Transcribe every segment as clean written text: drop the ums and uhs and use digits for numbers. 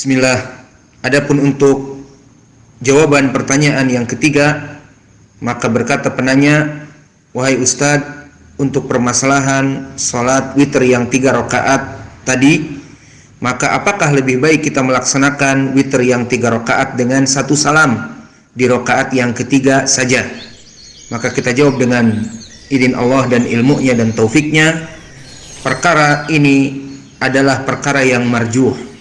Bismillah. Adapun untuk jawaban pertanyaan yang ketiga, maka berkata penanya, wahai Ustadz, untuk permasalahan salat witir yang 3 rakaat tadi, maka apakah lebih baik kita melaksanakan witir yang 3 rakaat dengan 1 salam di rakaat yang ketiga saja? Maka kita jawab dengan izin Allah dan ilmunya dan taufiknya, perkara ini adalah perkara yang marjuh,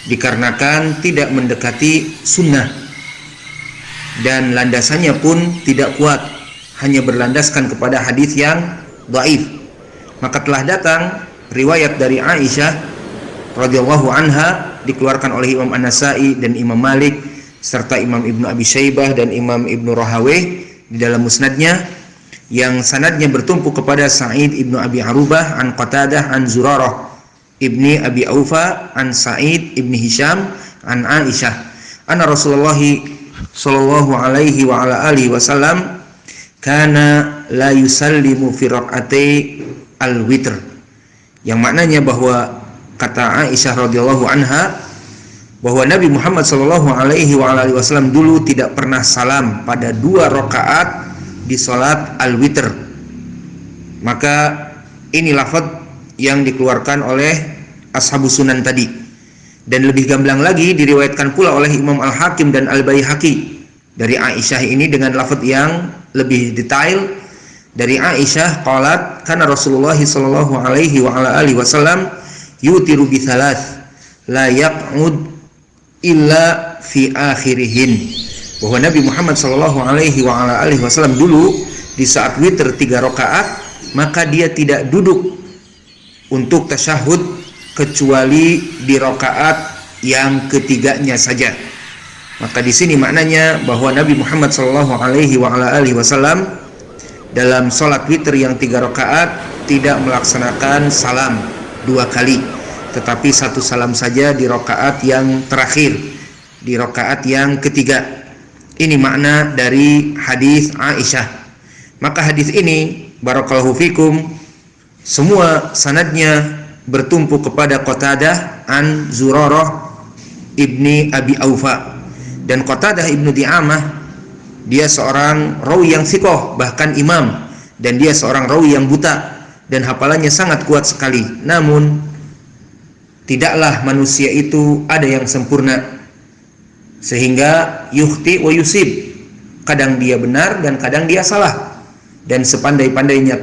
dikarenakan tidak mendekati sunnah dan landasannya pun tidak kuat, hanya berlandaskan kepada hadis yang dhaif. Maka telah datang riwayat dari Aisyah radhiyallahu anha, dikeluarkan oleh Imam An-Nasa'i dan Imam Malik serta Imam Ibnu Abi Syaibah dan Imam Ibnu Rahawayh di dalam musnadnya, yang sanadnya bertumpu kepada Sa'id Ibnu Abi Arubah an Qatadah an Zurarah Ibni Abi Aufa an Sa'id Ibni Hisham an Aisyah anna Rasulullah sallallahu alaihi wa ala alihi wasallam kana la yusallimu fi raq'atay al-witr, yang maknanya bahwa kata Aisyah radhiyallahu anha bahwa Nabi Muhammad sallallahu alaihi wa ala alihi wasallam dulu tidak pernah salam pada 2 rakaat di salat al-witr. Maka ini lafaz yang dikeluarkan oleh Ashabus Sunan tadi, dan lebih gamblang lagi diriwayatkan pula oleh Imam Al-Hakim dan Al-Baihaqi dari Aisyah ini dengan lafaz yang lebih detail. Dari Aisyah qalat kana Rasulullah sallallahu alaihi wa ala alihi wasallam yutiru bi thalath la yaq'ud illa fi akhirihin, bahwa Nabi Muhammad sallallahu alaihi wa ala alihi wasallam dulu di saat witir 3 rakaat maka dia tidak duduk untuk tasyahud kecuali di rakaat yang ketiganya saja. Maka di sini maknanya bahwa Nabi Muhammad sallallahu alaihi wa ala alihi wasallam dalam salat witir yang 3 rakaat tidak melaksanakan salam 2 kali, tetapi 1 salam saja di rakaat yang terakhir, di rakaat yang ketiga. Ini makna dari hadis Aisyah. Maka hadis ini barakallahu fikum semua sanadnya bertumpu kepada Qatadah an Zurarah Ibni Abi Aufa, dan Qatadah Ibnu Di'amah dia seorang rawi yang thiqah, bahkan imam, dan dia seorang rawi yang buta dan hafalannya sangat kuat sekali. Namun tidaklah manusia itu ada yang sempurna, sehingga yukhti wa yusib, kadang dia benar dan kadang dia salah, dan sepandai-pandainya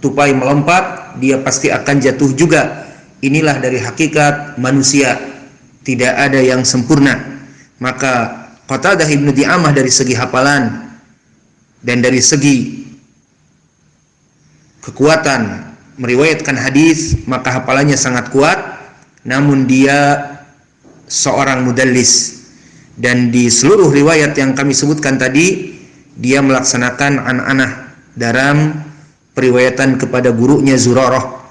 tupai melompat, dia pasti akan jatuh juga. Inilah dari hakikat manusia, tidak ada yang sempurna. Maka Qatadah Ibnu Di'amah dari segi hafalan dan dari segi kekuatan meriwayatkan hadis, maka hafalannya sangat kuat, namun dia seorang mudallis, dan di seluruh riwayat yang kami sebutkan tadi dia melaksanakan an-anah dalam periwayatan kepada gurunya Zurarah.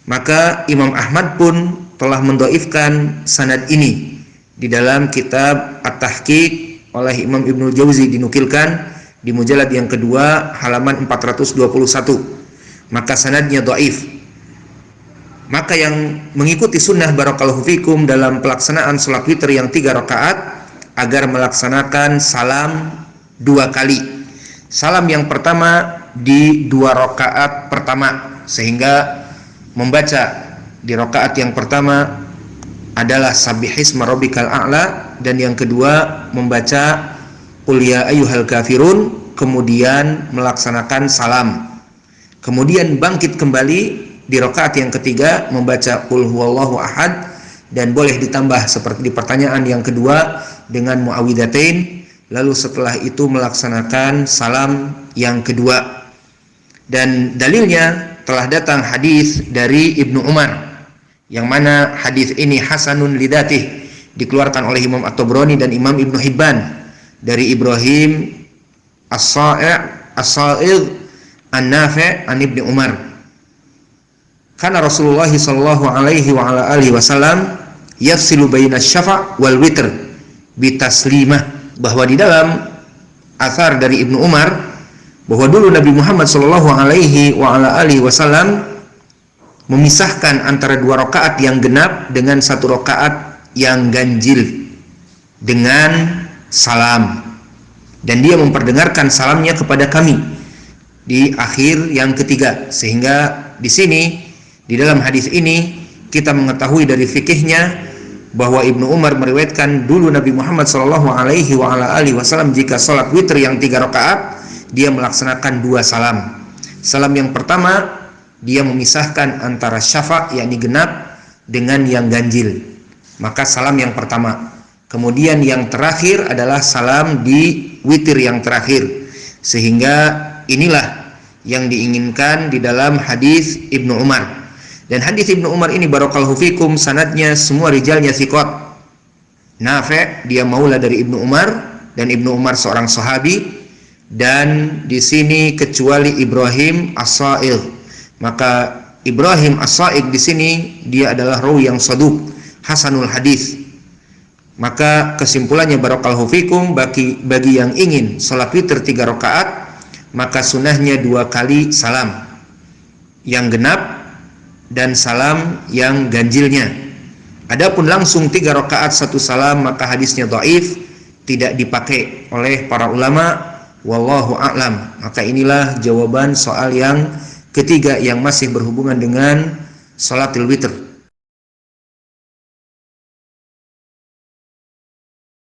Maka Imam Ahmad pun telah mendhaifkan sanad ini di dalam kitab At-Tahqiq oleh Imam Ibnu Jauzi, dinukilkan di mujallad yang kedua halaman 421. Maka sanadnya dhaif. Maka yang mengikuti sunnah barakallahu fikum dalam pelaksanaan salat witir yang 3 rakaat agar melaksanakan salam 2 kali. Salam yang pertama di 2 rakaat pertama, sehingga membaca di rakaat yang pertama adalah Sabbihisma rabbikal a'la, dan yang kedua membaca Qul ya ayyuhal kafirun, kemudian melaksanakan salam. Kemudian bangkit kembali di rakaat yang ketiga membaca Qul huwallahu ahad, dan boleh ditambah seperti di pertanyaan yang kedua dengan muawwidzatain, lalu setelah itu melaksanakan salam yang kedua. Dan dalilnya telah datang hadis dari Ibnu Umar, yang mana hadis ini hasanun lidatih, dikeluarkan oleh Imam At-Tabrani dan Imam Ibnu Hibban dari Ibrahim As-Sa'id An-Nafi' an Ibnu Umar. Karena Rasulullah sallallahu alaihi wa ala alihi wasallam yafsilu baina syafa' wal witr bitaslimah, bahwa di dalam athar dari Ibnu Umar bahwa dulu Nabi Muhammad sallallahu alaihi wa ala alihi wasallam memisahkan antara 2 rakaat yang genap dengan 1 rakaat yang ganjil dengan salam, dan dia memperdengarkan salamnya kepada kami di akhir yang ketiga. Sehingga di sini, di dalam hadis ini, kita mengetahui dari fikihnya bahwa Ibnu Umar meriwayatkan dulu Nabi Muhammad SAW jika sholat witir yang 3 rakaat, dia melaksanakan 2 salam. Salam yang pertama, dia memisahkan antara syafa' yakni genap dengan yang ganjil, maka salam yang pertama. Kemudian yang terakhir adalah salam di witir yang terakhir. Sehingga inilah yang diinginkan di dalam hadis Ibnu Umar. Dan hadis Ibnu Umar ini barakallahu fikum, sanadnya semua rijalnya thiqat. Nafi' dia maula dari Ibnu Umar, dan Ibnu Umar seorang sahabi. Dan di sini kecuali Ibrahim As-Sa'igh, maka Ibrahim As-Sa'igh di sini dia adalah rawi yang saduq, hasanul hadis. Maka kesimpulannya barakallahu fikum, bagi yang ingin salat witir 3 rakaat, maka sunahnya 2 kali salam yang genap dan salam yang ganjilnya. Adapun langsung 3 rakaat 1 salam, maka hadisnya dhaif, tidak dipakai oleh para ulama. Wallahu a'lam. Maka inilah jawaban soal yang ketiga yang masih berhubungan dengan salatul witr.